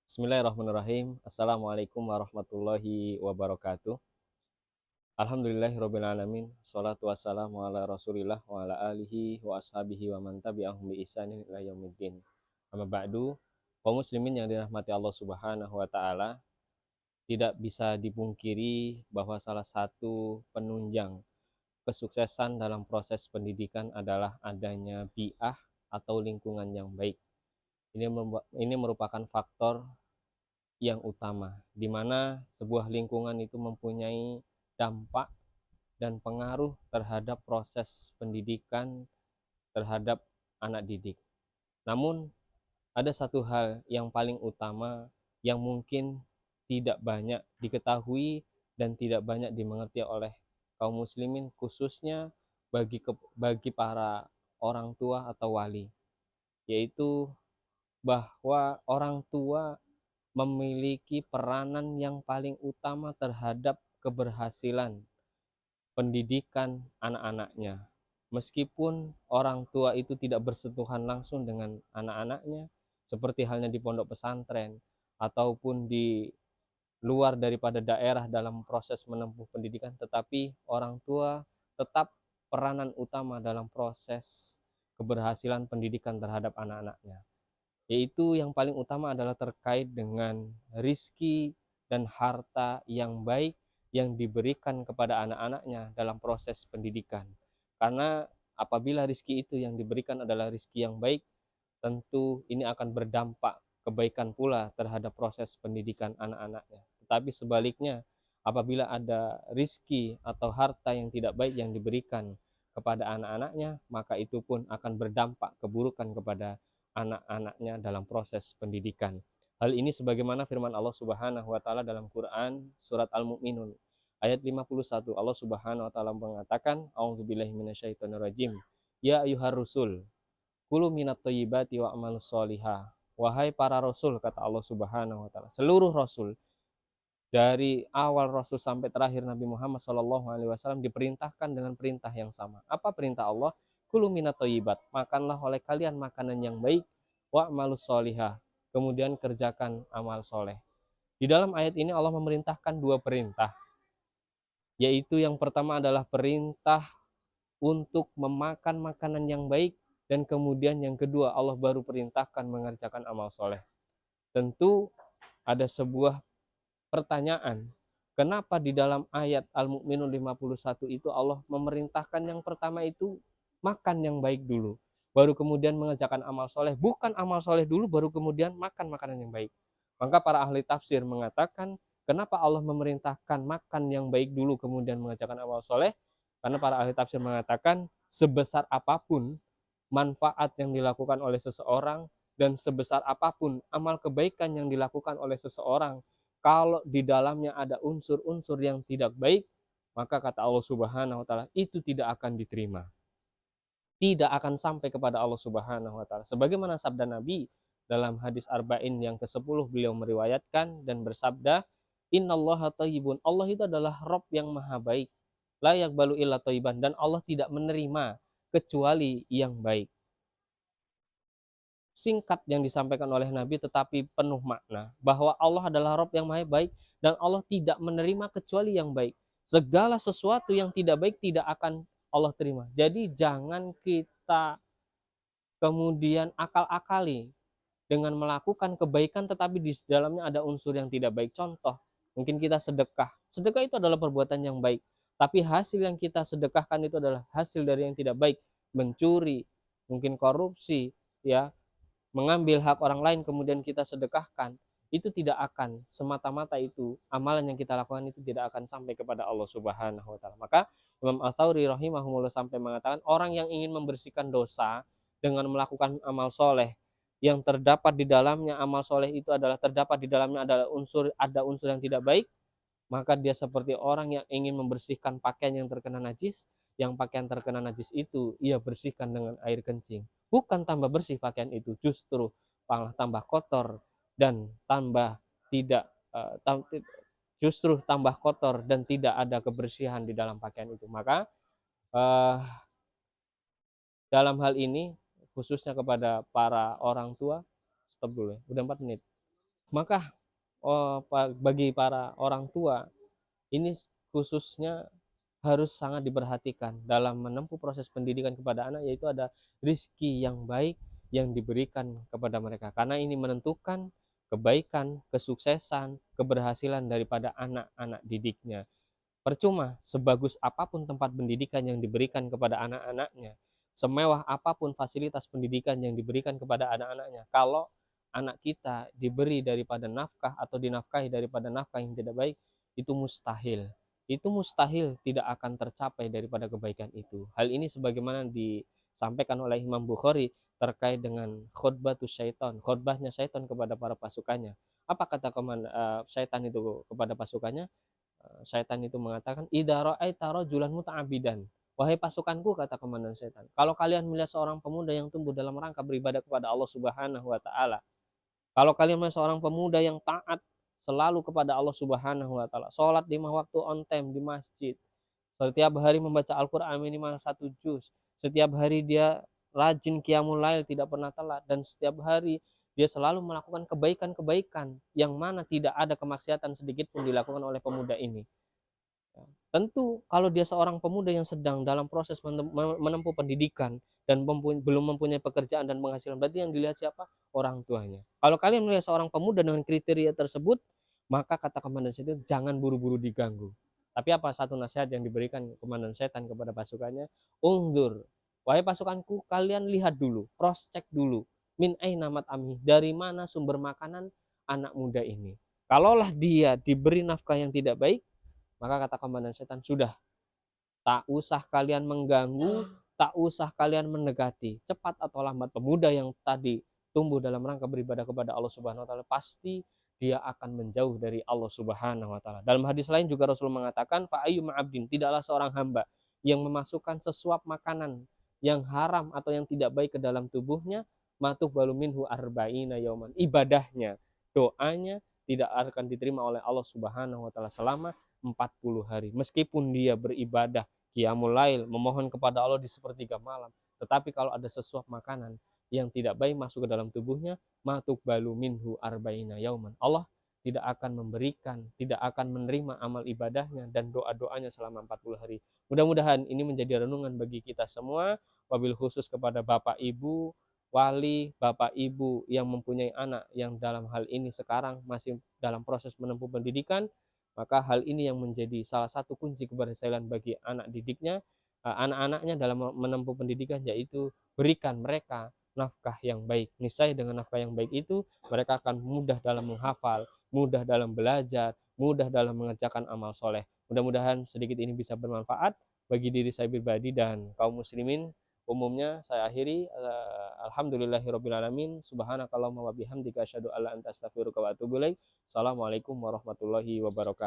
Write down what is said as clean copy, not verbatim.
Bismillahirrahmanirrahim. Assalamualaikum warahmatullahi wabarakatuh. Alhamdulillahirabbil alamin. Shalatu wassalamu ala Rasulillah wa ala alihi wa ashabihi wa man tabi'ahum bi ihsanin ila yaumiddin. Amma ba'du. Kaum muslimin yang dirahmati Allah Subhanahu wa taala, tidak bisa dipungkiri bahwa salah satu penunjang kesuksesan dalam proses pendidikan adalah adanya bi'ah atau lingkungan yang baik. Ini merupakan faktor yang utama, di mana sebuah lingkungan itu mempunyai dampak dan pengaruh terhadap proses pendidikan terhadap anak didik. Namun, ada satu hal yang paling utama yang mungkin tidak banyak diketahui dan tidak banyak dimengerti oleh kaum muslimin, khususnya bagi para orang tua atau wali, yaitu bahwa orang tua memiliki peranan yang paling utama terhadap keberhasilan pendidikan anak-anaknya. Meskipun orang tua itu tidak bersentuhan langsung dengan anak-anaknya, seperti halnya di pondok pesantren ataupun di luar daripada daerah dalam proses menempuh pendidikan, tetapi orang tua tetap peranan utama dalam proses keberhasilan pendidikan terhadap anak-anaknya, yaitu yang paling utama adalah terkait dengan rizki dan harta yang baik yang diberikan kepada anak-anaknya dalam proses pendidikan. Karena apabila rizki itu yang diberikan adalah rizki yang baik, tentu ini akan berdampak kebaikan pula terhadap proses pendidikan anak-anaknya. Tetapi sebaliknya, apabila ada rizki atau harta yang tidak baik yang diberikan kepada anak-anaknya, maka itu pun akan berdampak keburukan kepada anak-anaknya dalam proses pendidikan. Hal ini sebagaimana firman Allah Subhanahu wa taala dalam Quran surat Al-Mu'minun ayat 51. Allah Subhanahu wa taala mengatakan, A'udzubillahi minasyaitonirrajim. Ya ayyuhar rusul, kulu minat thayyibati wa amal sholihah. Wahai para rasul, kata Allah Subhanahu wa taala, seluruh rasul dari awal Rasul sampai terakhir Nabi Muhammad SAW diperintahkan dengan perintah yang sama. Apa perintah Allah? Kulu minat thayyibat, makanlah oleh kalian makanan yang baik, wa amalus solihah, kemudian kerjakan amal soleh. Di dalam ayat ini Allah memerintahkan dua perintah, yaitu yang pertama adalah perintah untuk memakan makanan yang baik, dan kemudian yang kedua Allah baru perintahkan mengerjakan amal soleh. Tentu ada sebuah pertanyaan, kenapa di dalam ayat Al-Mu'minun 51 itu Allah memerintahkan yang pertama itu makan yang baik dulu, baru kemudian mengerjakan amal soleh, bukan amal soleh dulu baru kemudian makan makanan yang baik. Maka para ahli tafsir mengatakan, kenapa Allah memerintahkan makan yang baik dulu kemudian mengerjakan amal soleh? Karena para ahli tafsir mengatakan, sebesar apapun manfaat yang dilakukan oleh seseorang dan sebesar apapun amal kebaikan yang dilakukan oleh seseorang, kalau di dalamnya ada unsur-unsur yang tidak baik, maka kata Allah Subhanahu wa taala itu tidak akan diterima. Tidak akan sampai kepada Allah Subhanahu wa taala. Sebagaimana sabda Nabi dalam hadis Arba'in yang ke-10, beliau meriwayatkan dan bersabda, Innallaha thayyibun. Allah itu adalah Rabb yang maha baik. La yaqbalu illa thayyiban, dan Allah tidak menerima kecuali yang baik. Singkat yang disampaikan oleh Nabi tetapi penuh makna, bahwa Allah adalah Rabb yang maha baik dan Allah tidak menerima kecuali yang baik. Segala sesuatu yang tidak baik tidak akan Allah terima. Jadi jangan kita kemudian akal-akali dengan melakukan kebaikan tetapi di dalamnya ada unsur yang tidak baik. Contoh, mungkin kita sedekah. Sedekah itu adalah perbuatan yang baik, tapi hasil yang kita sedekahkan itu adalah hasil dari yang tidak baik, mencuri, mungkin korupsi, ya, mengambil hak orang lain kemudian kita sedekahkan, itu tidak akan semata-mata itu amalan yang kita lakukan itu tidak akan sampai kepada Allah Subhanahu wa taala. Maka Imam Al-Thawri rahimahullah sampai mengatakan, orang yang ingin membersihkan dosa dengan melakukan amal soleh yang terdapat di dalamnya, amal soleh itu adalah terdapat di dalamnya adalah ada unsur yang tidak baik, maka dia seperti orang yang ingin membersihkan pakaian yang terkena najis, yang pakaian terkena najis itu ia bersihkan dengan air kencing. Bukan tambah bersih pakaian itu, justru malah tambah kotor dan tambah tidak justru tambah kotor dan tidak ada kebersihan di dalam pakaian itu. Maka dalam hal ini khususnya kepada para orang tua, stop dulu ya, udah 4 menit. Maka bagi para orang tua ini khususnya harus sangat diperhatikan dalam menempuh proses pendidikan kepada anak, yaitu ada rizki yang baik yang diberikan kepada mereka, karena ini menentukan kebaikan, kesuksesan, keberhasilan daripada anak-anak didiknya. Percuma sebagus apapun tempat pendidikan yang diberikan kepada anak-anaknya, semewah apapun fasilitas pendidikan yang diberikan kepada anak-anaknya, kalau anak kita diberi daripada nafkah atau dinafkahi daripada nafkah yang tidak baik, itu mustahil. Itu mustahil tidak akan tercapai daripada kebaikan itu. Hal ini sebagaimana disampaikan oleh Imam Bukhari terkait dengan khutbatus syaitan, khutbahnya syaitan kepada para pasukannya. Apa kata syaitan itu kepada pasukannya? Syaitan itu mengatakan, idza ra'aita rajulan muta'abbidan, wahai pasukanku, kata komandan syaitan, kalau kalian melihat seorang pemuda yang tumbuh dalam rangka beribadah kepada Allah Subhanahu wa taala, kalau kalian melihat seorang pemuda yang taat selalu kepada Allah Subhanahu wa taala, salat 5 waktu on time di masjid, setiap hari membaca Al-Qur'an minimal 1 juz, setiap hari dia rajin qiyamul lail tidak pernah telat, dan setiap hari dia selalu melakukan kebaikan-kebaikan yang mana tidak ada kemaksiatan sedikit pun dilakukan oleh pemuda ini. Tentu kalau dia seorang pemuda yang sedang dalam proses menempuh pendidikan dan belum mempunyai pekerjaan dan penghasilan, berarti yang dilihat siapa? Orang tuanya. Kalau kalian melihat seorang pemuda dengan kriteria tersebut, maka kata komandan setan, jangan buru-buru diganggu. Tapi apa satu nasihat yang diberikan komandan setan kepada pasukannya? Ungdur, wahai pasukanku, kalian lihat dulu, cross check dulu, min aina mat'ami, dari mana sumber makanan anak muda ini. Kalaulah dia diberi nafkah yang tidak baik, maka kata komandan setan, sudah, tak usah kalian mengganggu, tak usah kalian mendekati. Cepat atau lambat pemuda yang tadi tumbuh dalam rangka beribadah kepada Allah Subhanahu wa taala, pasti dia akan menjauh dari Allah Subhanahu wa taala. Dalam hadis lain juga Rasul mengatakan, fa ayyuma abdin, tidaklah seorang hamba yang memasukkan sesuap makanan yang haram atau yang tidak baik ke dalam tubuhnya, matuh balu minhu arba'ina yauman, ibadahnya, doanya tidak akan diterima oleh Allah Subhanahu wa taala selama 40 hari. Meskipun dia beribadah qiyamul lail, memohon kepada Allah di sepertiga malam, tetapi kalau ada sesuap makanan yang tidak baik masuk ke dalam tubuhnya, balu minhu arba'ina yauman, Allah tidak akan memberikan, tidak akan menerima amal ibadahnya dan doa-doanya selama 40 hari. Mudah-mudahan ini menjadi renungan bagi kita semua, wabil khusus kepada Bapak Ibu wali, Bapak Ibu yang mempunyai anak yang dalam hal ini sekarang masih dalam proses menempuh pendidikan. Maka hal ini yang menjadi salah satu kunci keberhasilan bagi anak didiknya, anak-anaknya dalam menempuh pendidikan, yaitu berikan mereka nafkah yang baik. Niscaya dengan nafkah yang baik itu mereka akan mudah dalam menghafal, mudah dalam belajar, mudah dalam mengerjakan amal soleh. Mudah-mudahan sedikit ini bisa bermanfaat bagi diri saya pribadi dan kaum muslimin umumnya. Saya akhiri, alhamdulillahirobbilalamin, subhanakallahumma wa bihamdika asyhadu alla anta astaghfiruka wa atubu ilaik. Assalamualaikum warahmatullahi wabarakatuh.